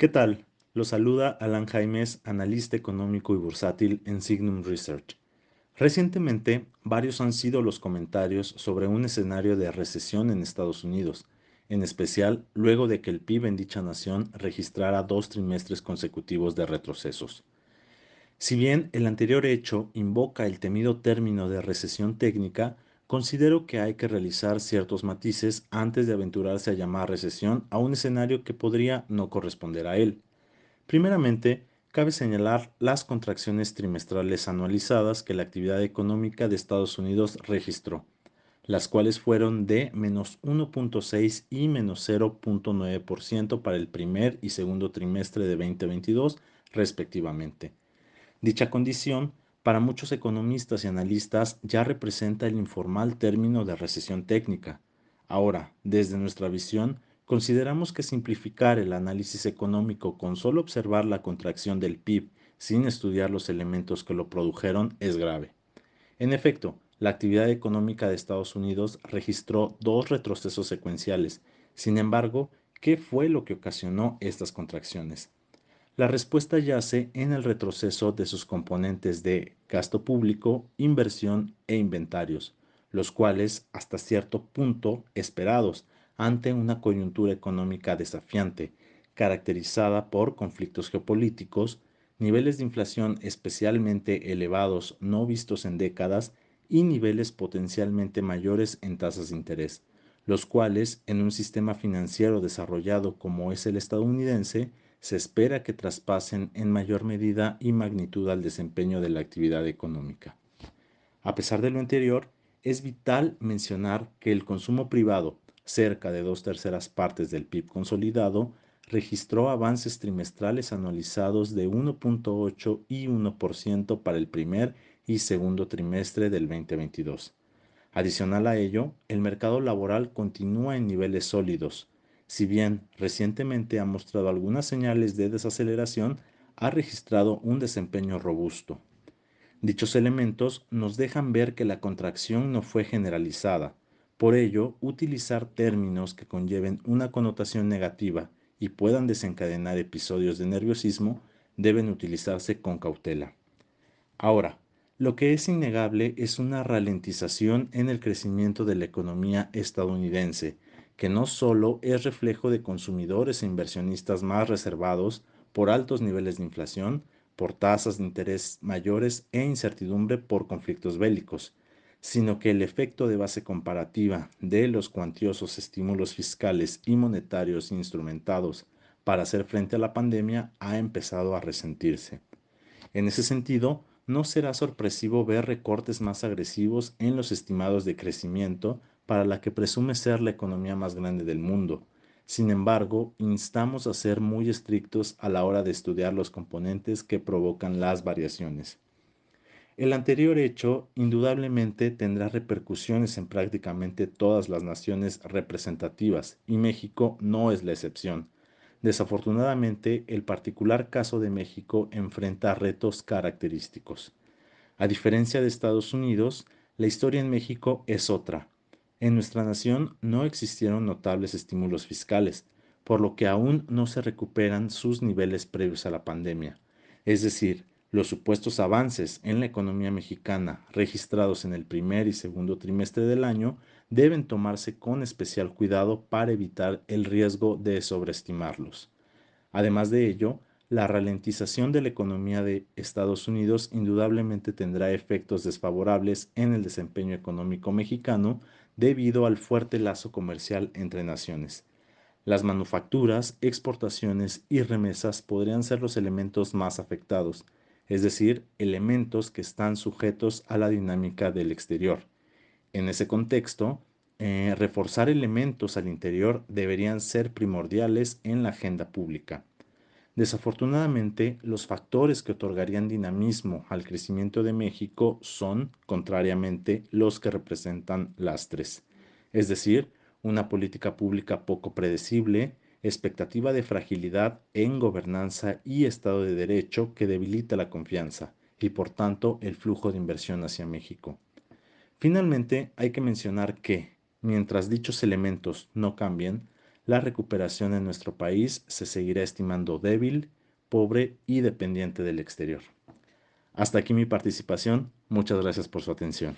¿Qué tal? Los saluda Alan Jaimes, analista económico y bursátil en Signum Research. Recientemente, varios han sido los comentarios sobre un escenario de recesión en Estados Unidos, en especial luego de que el PIB en dicha nación registrara 2 trimestres consecutivos de retrocesos. Si bien el anterior hecho invoca el temido término de recesión técnica, considero que hay que realizar ciertos matices antes de aventurarse a llamar recesión a un escenario que podría no corresponder a él. Primeramente, cabe señalar las contracciones trimestrales anualizadas que la actividad económica de Estados Unidos registró, las cuales fueron de -1.6 y -0.9% para el primer y segundo trimestre de 2022, respectivamente. Dicha condición, para muchos economistas y analistas, ya representa el informal término de recesión técnica. Ahora, desde nuestra visión, consideramos que simplificar el análisis económico con solo observar la contracción del PIB sin estudiar los elementos que lo produjeron es grave. En efecto, la actividad económica de Estados Unidos registró 2 retrocesos secuenciales. Sin embargo, ¿qué fue lo que ocasionó estas contracciones? La respuesta yace en el retroceso de sus componentes de gasto público, inversión e inventarios, los cuales, hasta cierto punto, esperados ante una coyuntura económica desafiante, caracterizada por conflictos geopolíticos, niveles de inflación especialmente elevados no vistos en décadas y niveles potencialmente mayores en tasas de interés, los cuales, en un sistema financiero desarrollado como es el estadounidense, se espera que traspasen en mayor medida y magnitud al desempeño de la actividad económica. A pesar de lo anterior, es vital mencionar que el consumo privado, cerca de 2/3 del PIB consolidado, registró avances trimestrales anualizados de 1.8 y 1% para el primer y segundo trimestre del 2022. Adicional a ello, el mercado laboral continúa en niveles sólidos. Si bien recientemente ha mostrado algunas señales de desaceleración, ha registrado un desempeño robusto. Dichos elementos nos dejan ver que la contracción no fue generalizada. Por ello, utilizar términos que conlleven una connotación negativa y puedan desencadenar episodios de nerviosismo deben utilizarse con cautela. Ahora, lo que es innegable es una ralentización en el crecimiento de la economía estadounidense, que no solo es reflejo de consumidores e inversionistas más reservados por altos niveles de inflación, por tasas de interés mayores e incertidumbre por conflictos bélicos, sino que el efecto de base comparativa de los cuantiosos estímulos fiscales y monetarios instrumentados para hacer frente a la pandemia ha empezado a resentirse. En ese sentido, no será sorpresivo ver recortes más agresivos en los estimados de crecimiento para la que presume ser la economía más grande del mundo. Sin embargo, instamos a ser muy estrictos a la hora de estudiar los componentes que provocan las variaciones. El anterior hecho indudablemente tendrá repercusiones en prácticamente todas las naciones representativas, y México no es la excepción. Desafortunadamente, el particular caso de México enfrenta retos característicos. A diferencia de Estados Unidos, la historia en México es otra. En nuestra nación no existieron notables estímulos fiscales, por lo que aún no se recuperan sus niveles previos a la pandemia. Es decir, los supuestos avances en la economía mexicana registrados en el primer y segundo trimestre del año deben tomarse con especial cuidado para evitar el riesgo de sobreestimarlos. Además de ello, la ralentización de la economía de Estados Unidos indudablemente tendrá efectos desfavorables en el desempeño económico mexicano debido al fuerte lazo comercial entre naciones. Las manufacturas, exportaciones y remesas podrían ser los elementos más afectados, es decir, elementos que están sujetos a la dinámica del exterior. En ese contexto, reforzar elementos al interior deberían ser primordiales en la agenda pública. Desafortunadamente, los factores que otorgarían dinamismo al crecimiento de México son, contrariamente, los que representan lastres, es decir, una política pública poco predecible, expectativa de fragilidad en gobernanza y Estado de Derecho que debilita la confianza y, por tanto, el flujo de inversión hacia México. Finalmente, hay que mencionar que, mientras dichos elementos no cambien, la recuperación en nuestro país se seguirá estimando débil, pobre y dependiente del exterior. Hasta aquí mi participación. Muchas gracias por su atención.